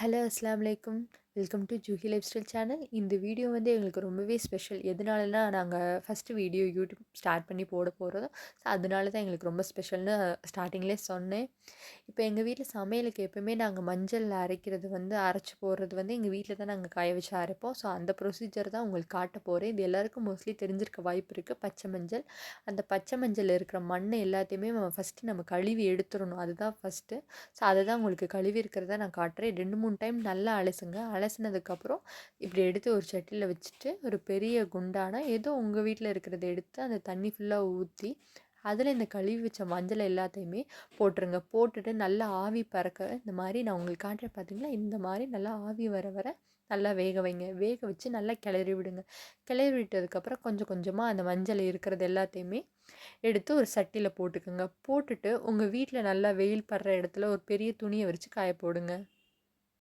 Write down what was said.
Hello அஸ்ஸலாமு அலைக்கும். Welcome to Juhi life style channel. இந்த வீடியோ வந்து எங்களுக்கு ரொம்பவே ஸ்பெஷல். எதனாலனா நாங்கள் ஃபஸ்ட்டு வீடியோ யூடியூப் ஸ்டார்ட் பண்ணி போட போகிறோம். ஸோ அதனால தான் எங்களுக்கு ரொம்ப ஸ்பெஷல்னு ஸ்டார்டிங்லேயே சொன்னேன். இப்போ எங்கள் வீட்டில் சமையலுக்கு எப்போவுமே நாங்கள் மஞ்சள் அரைக்கிறது வந்து அரைச்சி போடுறது வந்து எங்கள் வீட்டில் தான் நாங்கள் காய வச்சு அரைப்போம். ஸோ அந்த ப்ரொசீஜர் தான் உங்களுக்கு காட்ட போகிறேன். இது எல்லாருக்கும் மோஸ்ட்லி தெரிஞ்சிருக்க வாய்ப்பு இருக்குது. பச்சை மஞ்சள், அந்த பச்சை மஞ்சள் இருக்கிற மண் எல்லாத்தையுமே ஃபஸ்ட்டு நம்ம கழுவி எடுத்துடணும். அதுதான் ஃபஸ்ட்டு. ஸோ அதை தான் உங்களுக்கு கழுவி இருக்கிறத நான் காட்டுறேன். 2-3 டைம் நல்லா அலசுங்க. அலசினதுக்கப்புறம் இப்படி எடுத்து ஒரு சட்டியில் வச்சுட்டு ஒரு பெரிய குண்டான ஏதோ உங்கள் வீட்டில் இருக்கிறத எடுத்து அந்த தண்ணி ஃபுல்லாக ஊற்றி அதில் இந்த கழுவி வச்ச மஞ்சள் எல்லாத்தையுமே போட்டுருங்க. போட்டுட்டு நல்லா ஆவி பறக்க இந்த மாதிரி நான் உங்களுக்கு காட்டுறேன் பார்த்தீங்களா, இந்த மாதிரி நல்லா ஆவி வர வர நல்லா வேக வைங்க. வேக வச்சு நல்லா கிளறி விடுங்க. கிளறி விட்டதுக்கப்புறம் கொஞ்சம் கொஞ்சமாக அந்த மஞ்சள் இருக்கிறது எல்லாத்தையுமே எடுத்து ஒரு சட்டியில் போட்டுக்குங்க. போட்டுட்டு உங்கள் வீட்டில் நல்லா வெயில் படுற இடத்துல ஒரு பெரிய துணியை விரித்து காய போடுங்க.